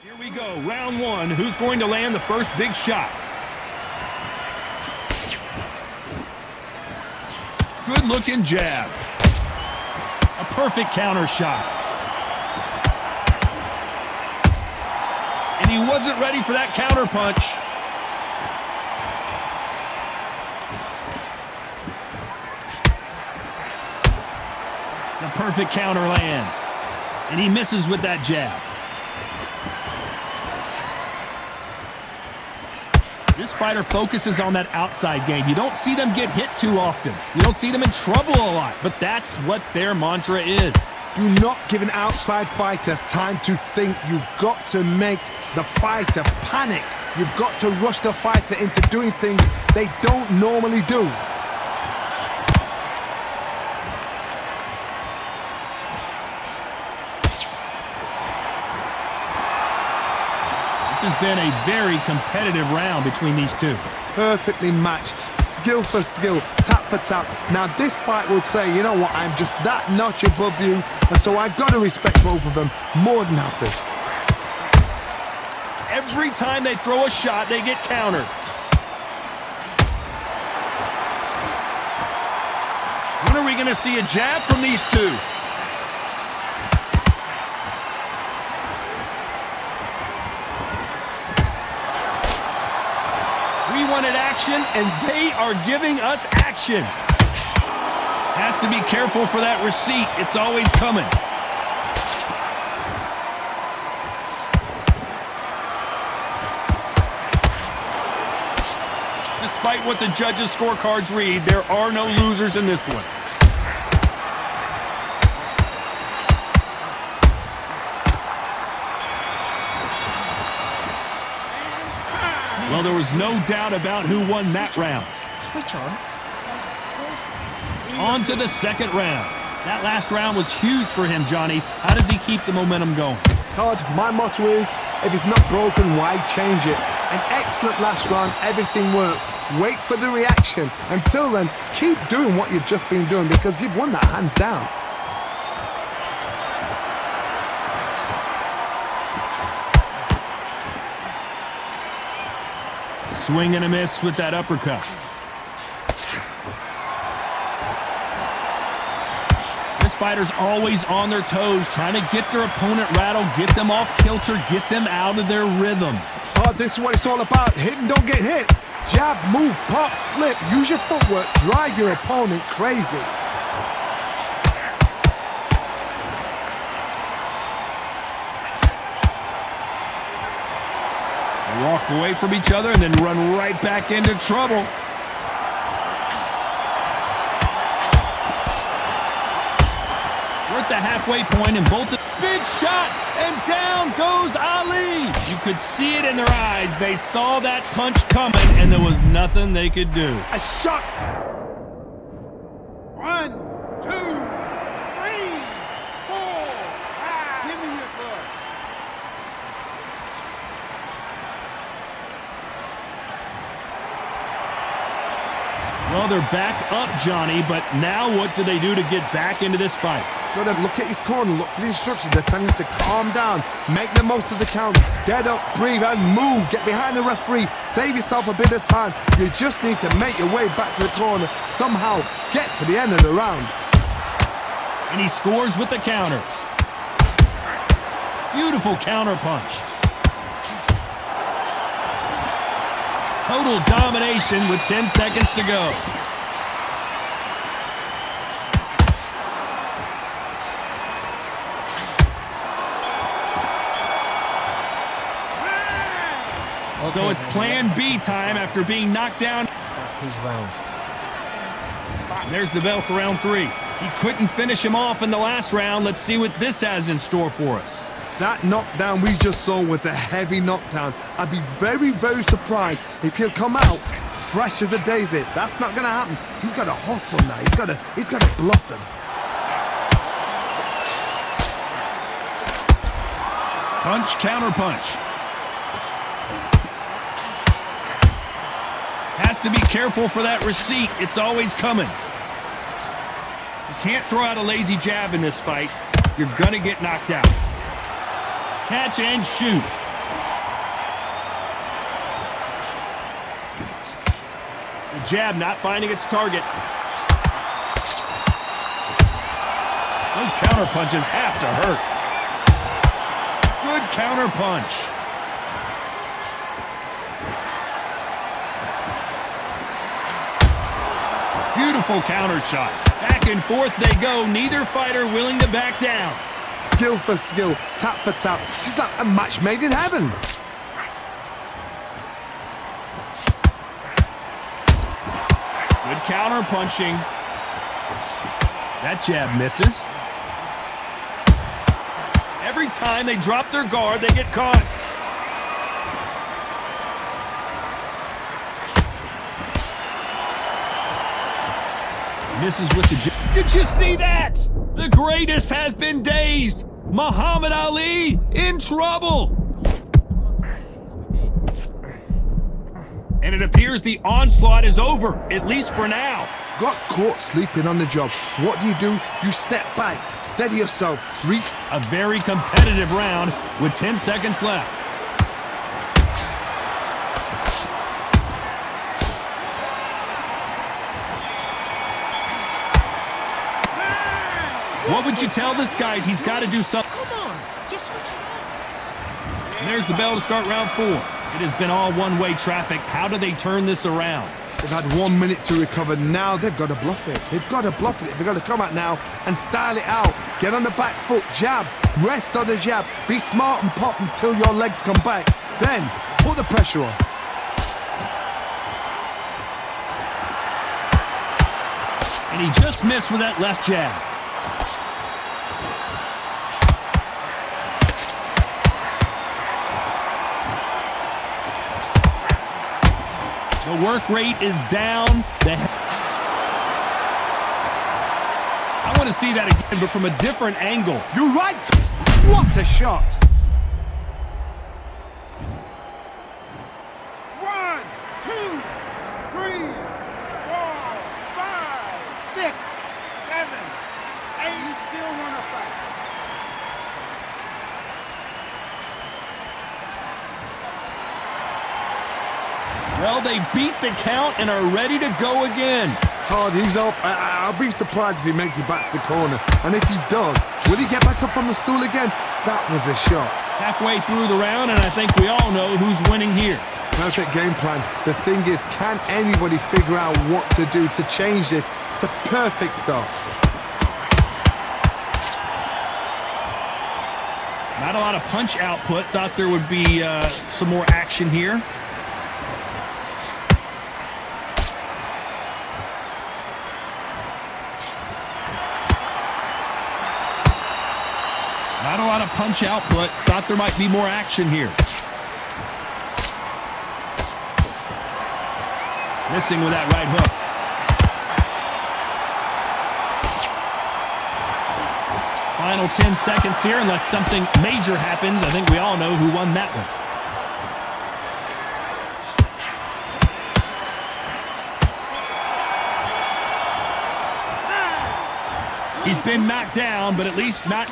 Here we go, round one. Who's going to land the first big shot? Good-looking jab. A perfect counter shot. And he wasn't ready for that counter punch. The perfect counter lands. And he misses with that jab. This fighter focuses on that outside game. You don't see them get hit too often. You don't see them in trouble a lot, but that's what their mantra is. Do not give an outside fighter time to think. You've got to make the fighter panic. You've got to rush the fighter into doing things they don't normally do. This has been a very competitive round between these two. Perfectly matched, skill for skill, tap for tap. Now this fight will say, you know what, I'm just that notch above you, and so I've got to respect both of them more than happy. Every time they throw a shot, they get countered. When are we going to see a jab from these two? We wanted action, and they are giving us action. Has to be careful for that receipt. It's always coming. Despite what the judges' scorecards read, there are no losers in this one. Well, there was no doubt about who won that round. Switch on. On to the second round. That last round was huge for him, Johnny. How does he keep the momentum going? Todd, my motto is, if it's not broken, why change it? An excellent last round, everything works. Wait for the reaction. Until then, keep doing what you've just been doing because you've won that hands down. Swing and a miss with that uppercut. This fighter's always on their toes, trying to get their opponent rattled, get them off kilter, get them out of their rhythm. Todd, this is what it's all about. Hit and don't get hit. Jab, move, pop, slip. Use your footwork. Drive your opponent crazy. They walk away from each other and then run right back into trouble. We're at the halfway point and both the big shot, and down goes Ali. You could see it in their eyes. They saw that punch coming, and there was nothing they could do. A shot. 1, 2, 3, 4, 5. Give me your blood. Well, they're back up, Johnny, but now what do they do to get back into this fight? Got to look at his corner, look for the instructions. They're telling him to calm down, make the most of the count, get up, breathe, and move. Get behind the referee, save yourself a bit of time. You just need to make your way back to the corner, somehow get to the end of the round. And he scores with the counter. Beautiful counter punch. Total domination with 10 seconds to go. So it's plan B time after being knocked down. That's his round. There's the bell for round 3. He couldn't finish him off in the last round. Let's see what this has in store for us. That knockdown we just saw was a heavy knockdown. I'd be very, very surprised if he'll come out fresh as a daisy. That's not going to happen. He's got to hustle now. He's got to bluff them. Punch, counter punch. Has to be careful for that receipt. It's always coming. You can't throw out a lazy jab in this fight. You're gonna get knocked out. Catch and shoot. The jab not finding its target. Those counter punches have to hurt. Good counter punch. Beautiful counter shot. Back and forth they go. Neither fighter willing to back down. Skill for skill, tap for tap. She's like a match made in heaven. Good counter punching. That jab misses. Every time they drop their guard, they get caught. Misses with the jab. Did you see that? The greatest has been dazed. Muhammad Ali in trouble. And it appears the onslaught is over, at least for now. Got caught sleeping on the job. What do? You step back, steady yourself, reach. A very competitive round with 10 seconds left. What would you tell this guy? He's got to do something. Come on, you switch it off. And there's the bell to start round 4. It has been all one-way traffic. How do they turn this around? They've had 1 minute to recover. Now they've got to bluff it. They've got to bluff it. They've got to come out now and style it out. Get on the back foot, jab, rest on the jab. Be smart and pop until your legs come back. Then put the pressure on. And he just missed with that left jab. The work rate is down. I want to see that again, but from a different angle. You're right. What a shot. 1, 2, 3, 4, 5, 6, 7, 8. You still want to fight? Well, they beat the count and are ready to go again. Hard, he's up. I'll be surprised if he makes it back to the corner. And if he does, will he get back up from the stool again? That was a shot. Halfway through the round, and I think we all know who's winning here. Perfect game plan. The thing is, can anybody figure out what to do to change this? It's a perfect start. Not a lot of punch output. Thought there would be some more action here. Not a lot of punch output. Thought there might be more action here. Missing with that right hook. Final 10 seconds here, unless something major happens. I think we all know who won that one. He's been knocked down, but at least not.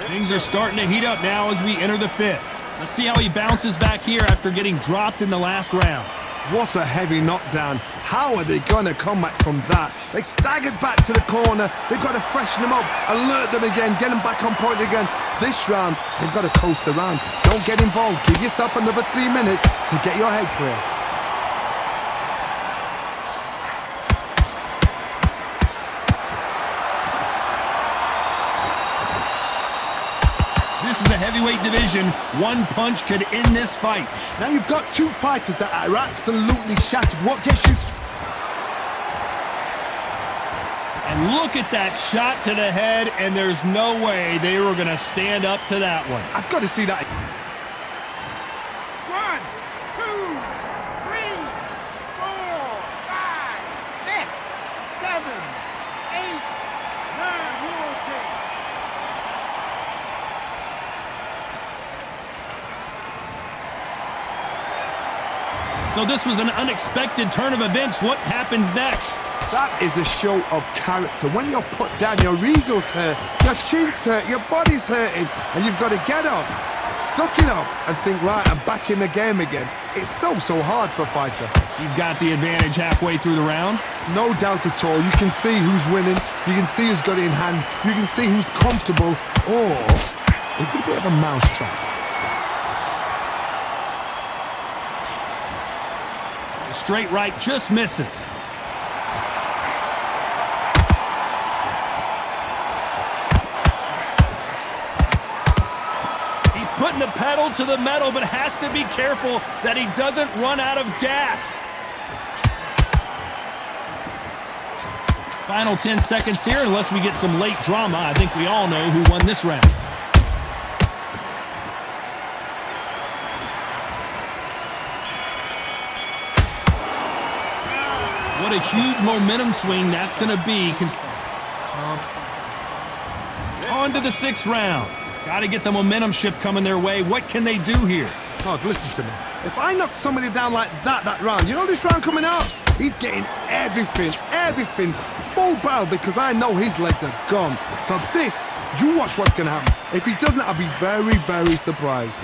Things are starting to heat up now as we enter the 5th. Let's see how he bounces back here after getting dropped in the last round. What a heavy knockdown. How are they going to come back from that? They staggered back to the corner. They've got to freshen them up, alert them again, get them back on point again. This round, they've got to coast around. Don't get involved. Give yourself another 3 minutes to get your head clear. This is the heavyweight division. One punch could end this fight. Now you've got two fighters that are absolutely shattered. What gets you... And look at that shot to the head, and there's no way they were going to stand up to that one. I've got to see that. 1, 2, 3, 4, 5, 6, 7, 8, 9. You okay? So this was an unexpected turn of events. What happens next? That is a show of character. When you're put down, your ego's hurt, your chin's hurt, your body's hurting, and you've got to get up, suck it up and think, right, I'm back in the game again. It's so hard for a fighter. He's got the advantage halfway through the round. No doubt at all. You can see who's winning. You can see who's got it in hand. You can see who's comfortable. Or it's a bit of a mousetrap. Straight right just misses. He's putting the pedal to the metal, but has to be careful that he doesn't run out of gas. Final 10 seconds here, unless we get some late drama. I think we all know who won this round. What a huge momentum swing that's going to be. On to the 6th round. Got to get the momentum shift coming their way. What can they do here? God, listen to me. If I knock somebody down like that round, you know this round coming out? He's getting everything, full barrel, because I know his legs are gone. So this, you watch what's going to happen. If he doesn't, I'll be very, very surprised.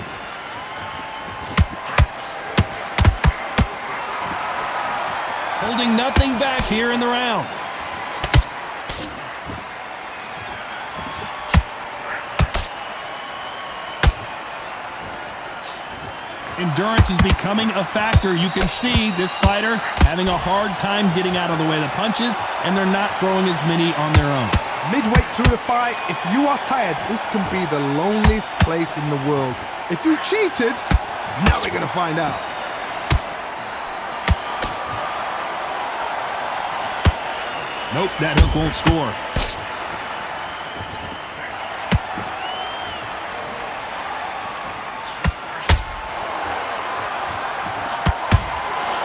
Holding nothing back here in the round. Endurance is becoming a factor. You can see this fighter having a hard time getting out of the way of the punches, and they're not throwing as many on their own. Midway through the fight, if you are tired, this can be the loneliest place in the world. If you cheated, now we're going to find out. Nope, that hook won't score.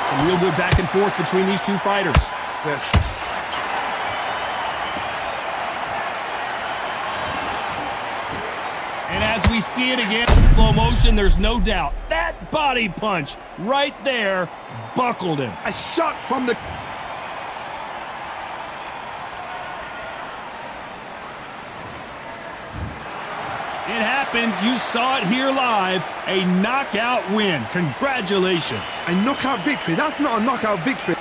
Some real good back and forth between these two fighters. Yes. And as we see it again in slow motion, there's no doubt that body punch right there buckled him. A shot from the... It happened. You saw it here live. A knockout win. Congratulations. A knockout victory. That's not a knockout victory.